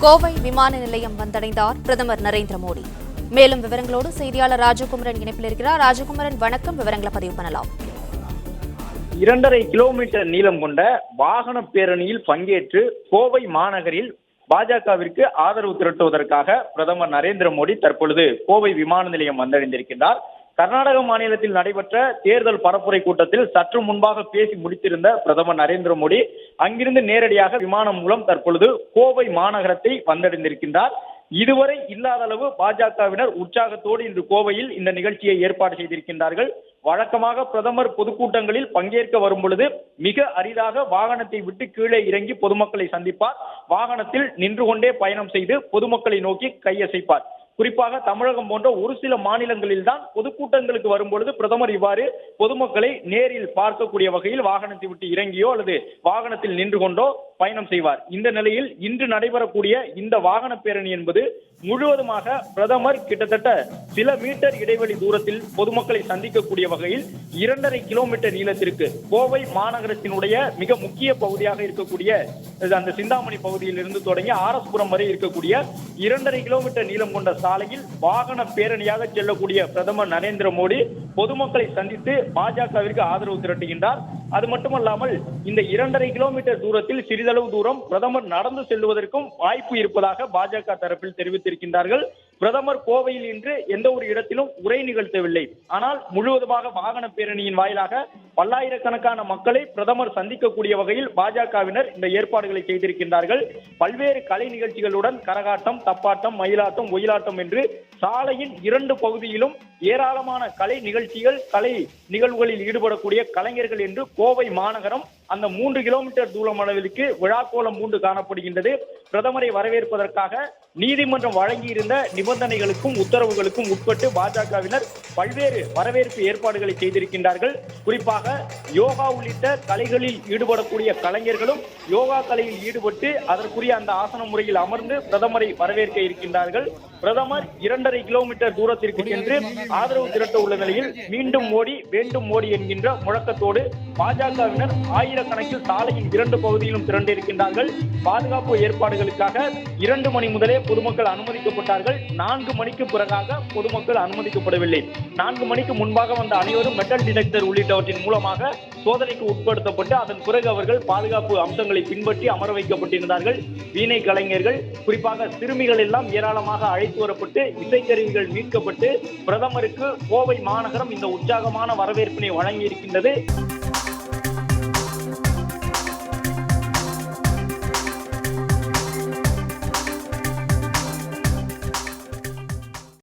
கோவை விமான நிலையம் வந்தடைந்தார் பிரதமர் நரேந்திர மோடி. மேலும் விவரங்களோடு செய்தியாளர் ராஜகுமரன் இணைப்பில் இருக்கிறார். ராஜகுமரன், வணக்கம். விவரங்களை பதிவு பண்ணலாம். 2.5 கிலோமீட்டர் நீளம் கொண்ட வாகன பேரணியில் பங்கேற்று கோவை மாநகரில் பாஜகவிற்கு ஆதரவு திரட்டுவதற்காக பிரதமர் நரேந்திர மோடி தற்பொழுது கோவை விமான நிலையம் வந்தடைந்திருக்கின்றார். கர்நாடக மாநிலத்தில் நடைபெற்ற தேர்தல் பரப்புரை கூட்டத்தில் சற்று முன்பாக பேசி முடித்திருந்த பிரதமர் நரேந்திர மோடி அங்கிருந்து நேரடியாக விமானம் மூலம் தற்பொழுது கோவை மாநகரத்தை வந்தடைந்திருக்கின்றார். இதுவரை இல்லாத அளவு பாஜகவினர் உற்சாகத்தோடு இன்று கோவையில் இந்த நிகழ்ச்சியை ஏற்பாடு செய்திருக்கின்றார்கள். வழக்கமாக பிரதமர் பொதுக்கூட்டங்களில் பங்கேற்க வரும் பொழுது மிக அரிதாக வாகனத்தை விட்டு கீழே இறங்கி பொதுமக்களை சந்திப்பார். வாகனத்தில் நின்று கொண்டே பயணம் செய்து பொதுமக்களை நோக்கி கையசைப்பார். குறிப்பாக தமிழகம் போன்ற ஒரு சில மாநிலங்களில் தான் பொதுக்கூட்டங்களுக்கு வரும்பொழுது பிரதமர் இவ்வாறு பொதுமக்களை நேரில் பார்க்கக்கூடிய வகையில் வாகனத்தை விட்டு இறங்கியோ அல்லது வாகனத்தில் நின்று கொண்டோ பயணம் செய்வார். இந்த நிலையில் இன்று நடைபெறக்கூடிய இந்த வாகன பேரணி என்பது முழுவதுமாக பிரதமர் கிட்டத்தட்ட சில மீட்டர் இடைவெளி தூரத்தில் பொதுமக்களை சந்திக்கக்கூடிய வகையில் 2.5 கிலோமீட்டர் நீளத்திற்கு கோவை மாநகரத்தினுடைய மிக முக்கிய பகுதியாக இருக்கக்கூடிய அந்த சிந்தாமணி பகுதியில் இருந்து தொடங்கி ஆர்எஸ்புரம் வரை இருக்கக்கூடிய 2.5 கிலோமீட்டர் நீளம் கொண்ட சாலையில் வாகன பேரணியாக செல்லக்கூடிய பிரதமர் நரேந்திர மோடி பொதுமக்களை சந்தித்து பாஜகவிற்கு ஆதரவு திரட்டுகின்றார். அது மட்டுமல்லாமல் இந்த 2.5 கிலோமீட்டர் தூரத்தில் சிறிதளவு தூரம் பிரதமர் நடந்து செல்வதற்கும் வாய்ப்பு இருப்பதாக பாஜக தரப்பில் தெரிவித்திருக்கின்றார்கள். பிரதமர் கோவையில் இன்று எந்த ஒரு இடத்திலும் உரை நிகழ்த்தவில்லை. ஆனால் முழுவதுமாக வாகன பேரணியின் வாயிலாக பல்லாயிரக்கணக்கான மக்களை பிரதமர் சந்திக்கக்கூடிய வகையில் பாஜகவினர் இந்த ஏற்பாடுகளை செய்திருக்கின்றார்கள். பல்வேறு கலை நிகழ்ச்சிகளுடன் கரகாட்டம், தப்பாட்டம், மயிலாட்டம், ஒயிலாட்டம் என்று சாலையின் 2 பகுதியிலும் ஏராளமான கலை நிகழ்ச்சிகள், கலை நிகழ்வுகளில் ஈடுபடக்கூடிய கலைஞர்கள் என்று கோவை மாநகரம் அந்த 3 கிலோமீட்டர் தூரம் அளவிற்கு விழாக்கோலம் பூண்டு காணப்படுகின்றது. பிரதமரை வரவேற்பதற்காக நீதிமன்றம் வழங்கியிருந்த நிபந்தனைகளுக்கும் உத்தரவுகளுக்கும் உட்பட்டு பாஜகவினர் பல்வேறு வரவேற்பு ஏற்பாடுகளை செய்திருக்கின்றார்கள். குறிப்பாக யோகா உள்ளிட்ட கலைகளில் ஈடுபடக்கூடிய கலைஞர்களும் யோகா கலையில் ஈடுபட்டு அதற்குரிய அந்த ஆசன முறையில் அமர்ந்து பிரதமரை வரவேற்க இருக்கின்றார்கள். பிரதமர் 2.5 கிலோமீட்டர் தூரத்திற்கு சென்று ஆதரவு திரட்ட உள்ள நிலையில் மீண்டும் மோடி, வேண்டும் மோடி என்கின்ற முழக்கத்தோடு பாஜகவினர் ஆயிரக்கணக்கில் சாலையின் 2 பகுதியிலும் திரண்டிருக்கின்றார்கள். பாதுகாப்பு ஏற்பாடுகளுக்காக 2 மணி முதலே பொதுமக்கள் அனுமதிக்கப்பட்டார்கள். 4 மணிக்கு பிறகாக பொதுமக்கள் அனுமதிக்கப்படவில்லை. 4 மணிக்கு முன்பாக வந்த அனைவரும் மெட்டல் டிடெக்டர் உள்ளிட்டவற்றின் மூலமாக சோதனைக்கு உட்படுத்தப்பட்டு அதன் பிறகு அவர்கள் பாதுகாப்பு அம்சங்களை பின்பற்றி அமர வைக்கப்பட்டிருந்தார்கள். வீணை கலைஞர்கள், குறிப்பாக சிறுமிகள் எல்லாம் ஏராளமாக அழைத்து வரப்பட்டு இசைக்கருவிகள் மீட்கப்பட்டு பிரதமருக்கு கோவை மாநகரம் இந்த உற்சாகமான வரவேற்பினை வழங்கி இருக்கின்றது.